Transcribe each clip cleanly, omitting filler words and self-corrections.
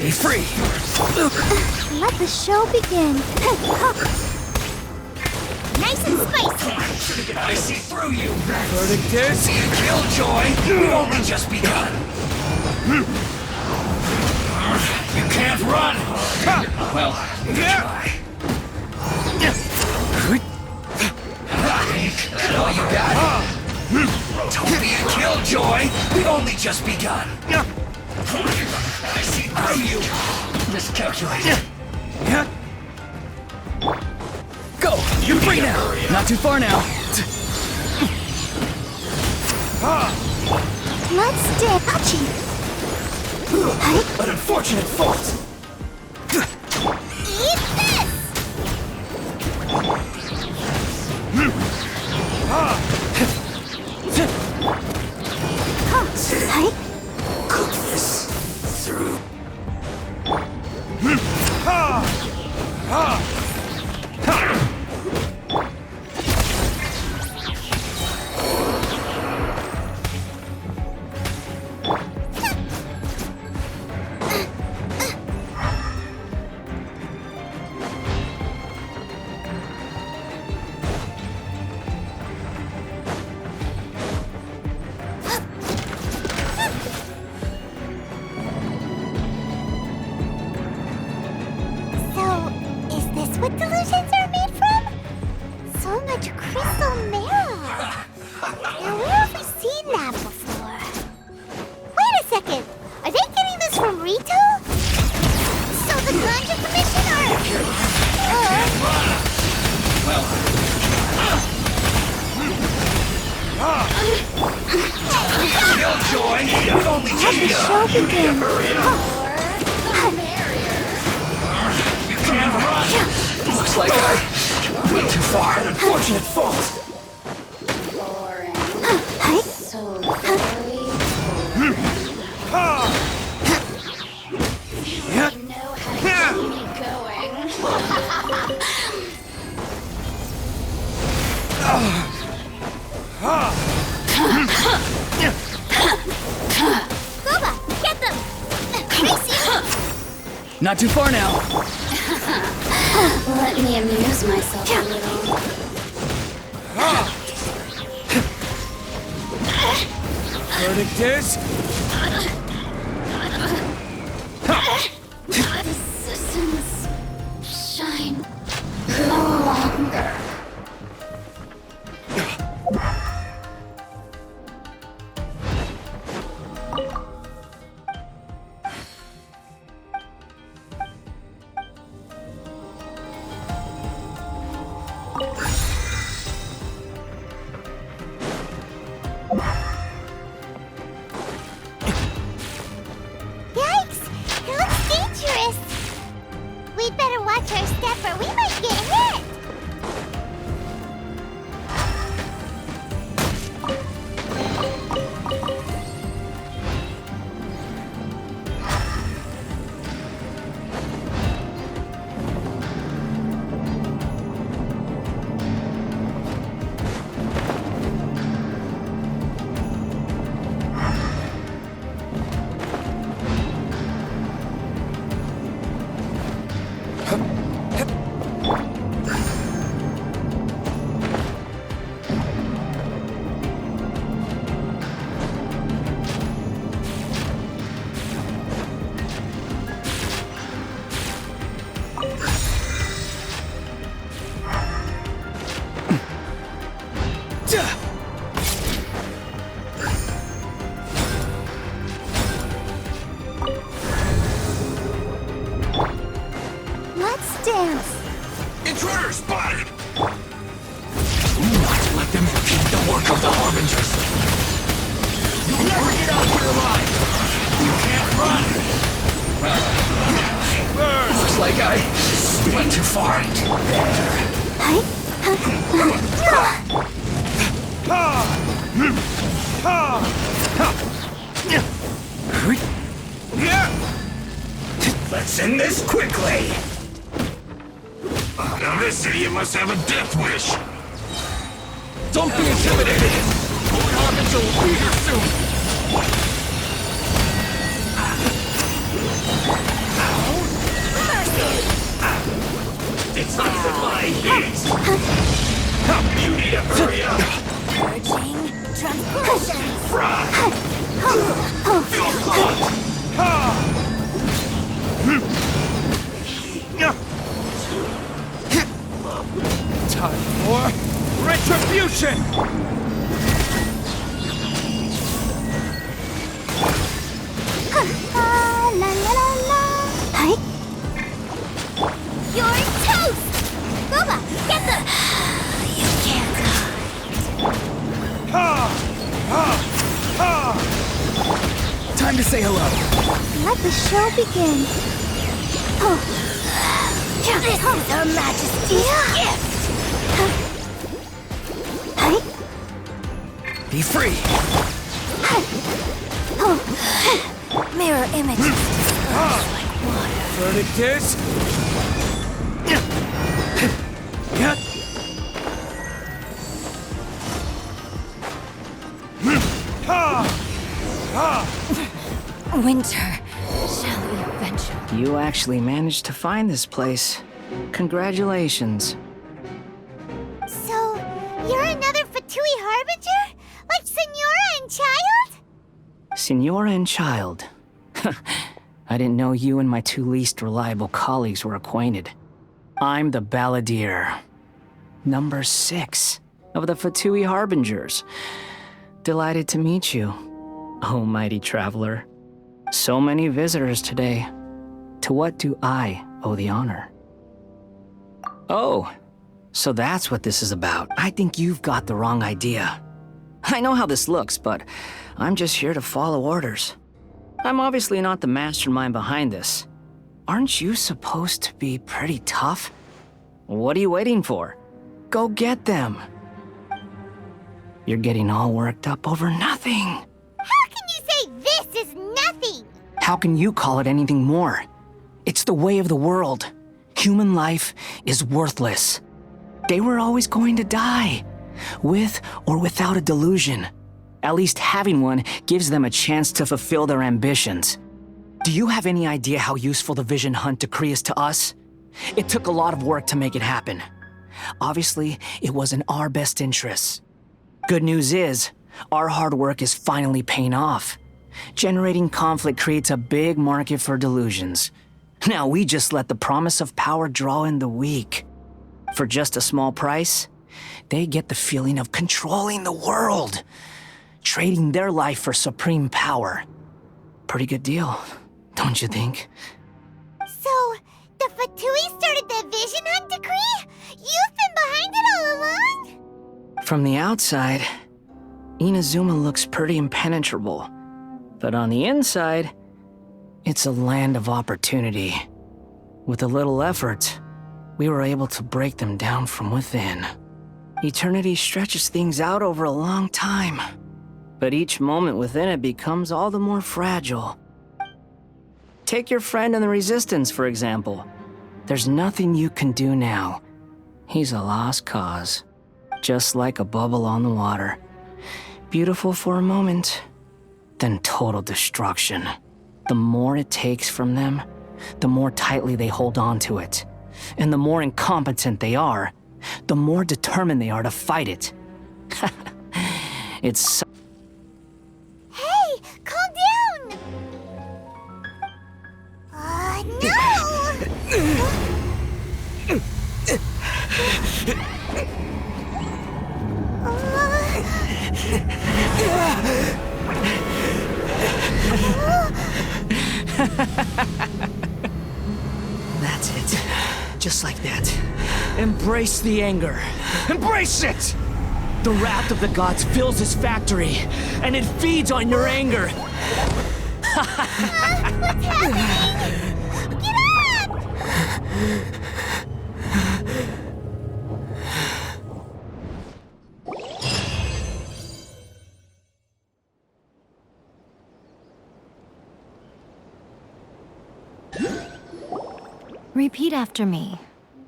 Be free! Let the show begin. Nice and spicy. I see through you! Verdict is... See a killjoy? We've only just begun! You can't run! Well, you can try. That all you got? Don't be a killjoy! We've only just begun! I see through you! Miscalculated. Go! You're free now! Not too far now. Let's stay. Hachi. An unfortunate fault! Eat this! Cook this through. So, is this what delusions are made from? So much crystal marrow. Now, where have we seen that before? Wait a second. Are they getting this from Rito? So the Ganja Commission Killjoy! We've only Let just the begun! show begin. You can't run! Looks like I went too far. An unfortunate fault. So very you know how to get me going. Goba, get them! Tracy! Not too far now. Let me amuse myself a little. Verdict is... The systems shine no longer. Yikes! It looks dangerous! We'd better watch our step or we might get hit! Let's dance! Intruder spotted! Do not let them impede the work of the Harbingers. You'll never get out here alive! You can't run! Looks like I went too far. Let's end this quickly! Now this idiot must have a death wish! Don't be intimidated! Holy Harbinger will be here soon! Freeze! You need to hurry up! Purging transgressions. Fry! Feel caught! Time for retribution! La la la la. Hi. You're toast! Boba, get them! You can't hide. Time to say hello. Let the show begin. This is Her Majesty's gift! Be free. Mirror images dispersed like water. Verdict is... Winter shall we venture. You actually managed to find this place. Congratulations. So, you're another Fatui Harbinger? Like Senora and Child? Senora and Child. I didn't know you and my two least reliable colleagues were acquainted. I'm the Balladeer. Number 6 of the Fatui Harbingers. Delighted to meet you, oh mighty traveler. So many visitors today. To what do I owe the honor? Oh, so that's what this is about. I think you've got the wrong idea. I know how this looks, but I'm just here to follow orders. I'm obviously not the mastermind behind this. Aren't you supposed to be pretty tough? What are you waiting for? Go get them. You're getting all worked up over nothing. How can you say this is nothing? How can you call it anything more? It's the way of the world. Human life is worthless. They were always going to die, with or without a delusion. At least having one gives them a chance to fulfill their ambitions. Do you have any idea how useful the Vision Hunt decree is to us? It took a lot of work to make it happen. Obviously, it was in our best interests. Good news is, our hard work is finally paying off. Generating conflict creates a big market for delusions. Now we just let the promise of power draw in the weak. For just a small price, they get the feeling of controlling the world, trading their life for supreme power. Pretty good deal, don't you think? So, the Fatui started the Vision Hunt decree? You've been behind it all along? From the outside, Inazuma looks pretty impenetrable. But on the inside, it's a land of opportunity. With a little effort, we were able to break them down from within. Eternity stretches things out over a long time, but each moment within it becomes all the more fragile. Take your friend in the Resistance, for example. There's nothing you can do now. He's a lost cause, just like a bubble on the water. Beautiful for a moment, then total destruction. The more it takes from them, the more tightly they hold on to it. And the more incompetent they are, the more determined they are to fight it. It's so Hey, calm down! That's it. Just like that. Embrace the anger. Embrace it! The wrath of the gods fills his factory, and it feeds on your anger. What's happening? Get up! Repeat after me.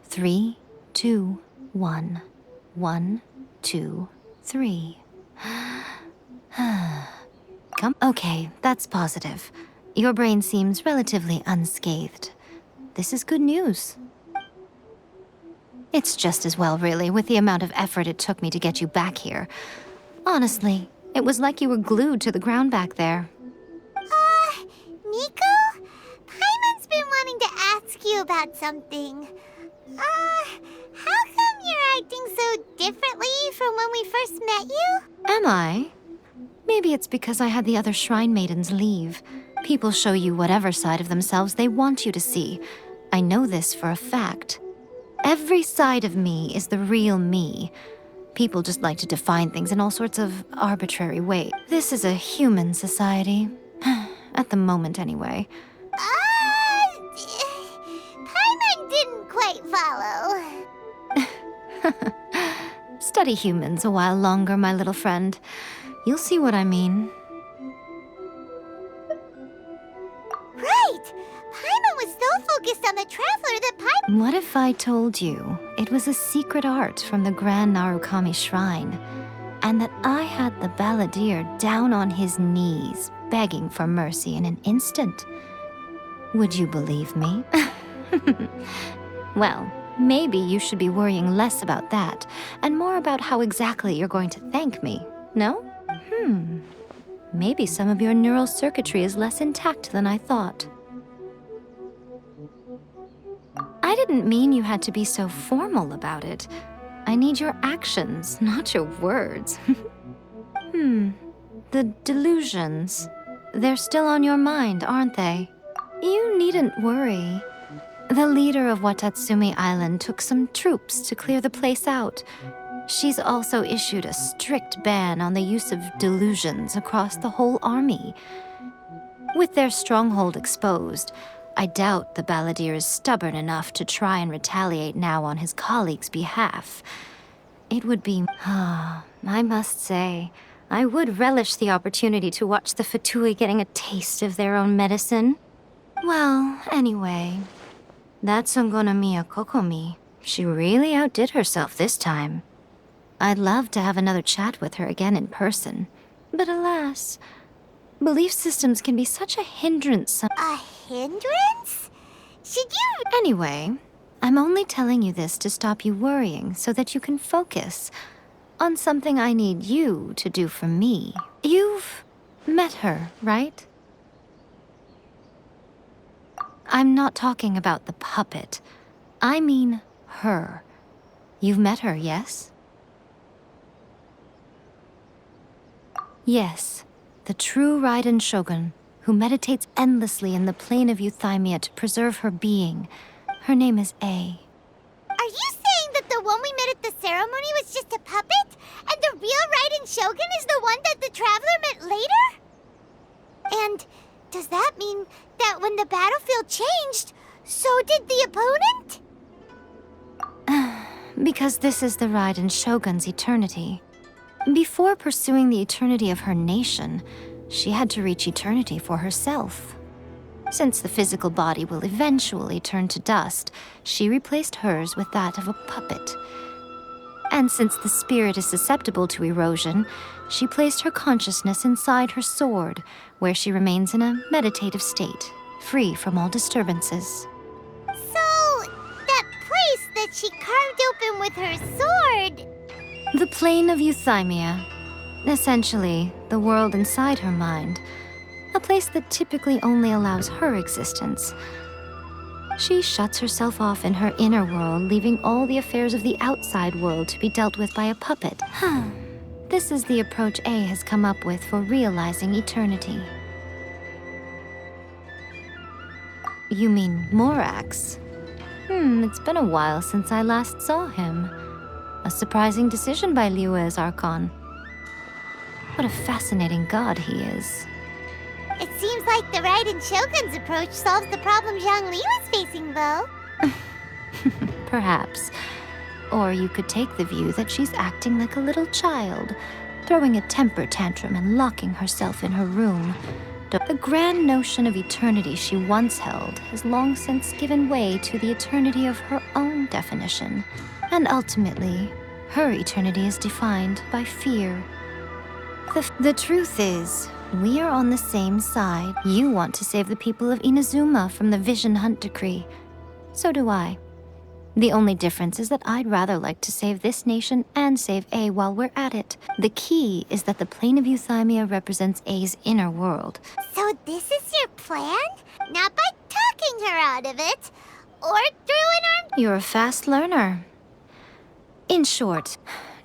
3, 2, 1. 1, 2, 3. Come. Okay, that's positive. Your brain seems relatively unscathed. This is good news. It's just as well, really, with the amount of effort it took me to get you back here. Honestly, it was like you were glued to the ground back there. Nico? Paimon's been wanting to ask you about something. How come you're acting so differently from when we first met you? Am I? Maybe it's because I had the other Shrine Maidens leave. People show you whatever side of themselves they want you to see. I know this for a fact. Every side of me is the real me. People just like to define things in all sorts of arbitrary ways. This is a human society. At the moment, anyway. Paimon didn't quite follow. Study humans a while longer, my little friend. You'll see what I mean. Right! Paimon was so focused on the Traveler that Paimon... What if I told you it was a secret art from the Grand Narukami Shrine, and that I had the balladeer down on his knees, begging for mercy in an instant? Would you believe me? Well, maybe you should be worrying less about that, and more about how exactly you're going to thank me, no? Maybe some of your neural circuitry is less intact than I thought. I didn't mean you had to be so formal about it. I need your actions, not your words. The delusions. They're still on your mind, aren't they? You needn't worry. The leader of Watatsumi Island took some troops to clear the place out. She's also issued a strict ban on the use of delusions across the whole army. With their stronghold exposed, I doubt the balladeer is stubborn enough to try and retaliate now on his colleagues' behalf. It would be... I must say, I would relish the opportunity to watch the Fatui getting a taste of their own medicine. Well, anyway, that Songonomiya Kokomi, she really outdid herself this time. I'd love to have another chat with her again in person, but alas, belief systems can be such a hindrance. A hindrance? Should you... Anyway, I'm only telling you this to stop you worrying so that you can focus on something I need you to do for me. You've met her, right? I'm not talking about the puppet. I mean her. You've met her, yes? Yes, the true Raiden Shogun, who meditates endlessly in the plane of Euthymia to preserve her being. Her name is A. Are you saying that the one we met at the ceremony was just a puppet? And the real Raiden Shogun is the one that the Traveler met later? And does that mean that when the battlefield changed, so did the opponent? Because this is the Raiden Shogun's eternity. Before pursuing the eternity of her nation, she had to reach eternity for herself. Since the physical body will eventually turn to dust, she replaced hers with that of a puppet. And since the spirit is susceptible to erosion, she placed her consciousness inside her sword, where she remains in a meditative state, free from all disturbances. So, that place that she carved open with her sword... The plane of Euthymia. Essentially, the world inside her mind. A place that typically only allows her existence. She shuts herself off in her inner world, leaving all the affairs of the outside world to be dealt with by a puppet. This is the approach A has come up with for realizing eternity. You mean Morax? It's been a while since I last saw him. A surprising decision by Liyue's Archon. What a fascinating god he is. It seems like the Raiden Shogun's approach solves the problem Zhang Li was facing, though. Perhaps. Or you could take the view that she's acting like a little child, throwing a temper tantrum and locking herself in her room. The grand notion of eternity she once held has long since given way to the eternity of her own definition. And ultimately, her eternity is defined by fear. The truth is, we are on the same side. You want to save the people of Inazuma from the Vision Hunt decree. So do I. The only difference is that I'd rather like to save this nation and save A while we're at it. The key is that the plane of Euthymia represents A's inner world. So this is your plan? Not by talking her out of it, or through an arm... You're a fast learner. In short,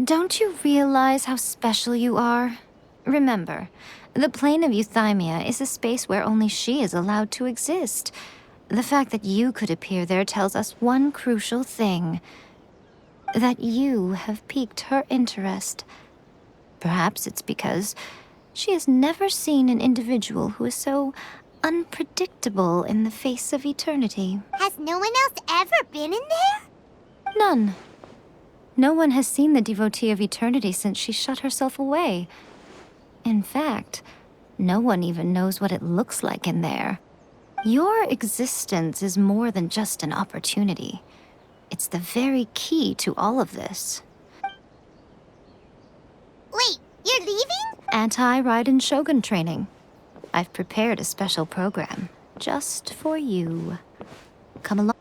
don't you realize how special you are? Remember, the plane of Euthymia is a space where only she is allowed to exist. The fact that you could appear there tells us one crucial thing. That you have piqued her interest. Perhaps it's because she has never seen an individual who is so unpredictable in the face of eternity. Has no one else ever been in there? None. No one has seen the devotee of eternity since she shut herself away. In fact, no one even knows what it looks like in there. Your existence is more than just an opportunity. It's the very key to all of this. Wait, you're leaving? Anti-Raiden Shogun training. I've prepared a special program just for you. Come along.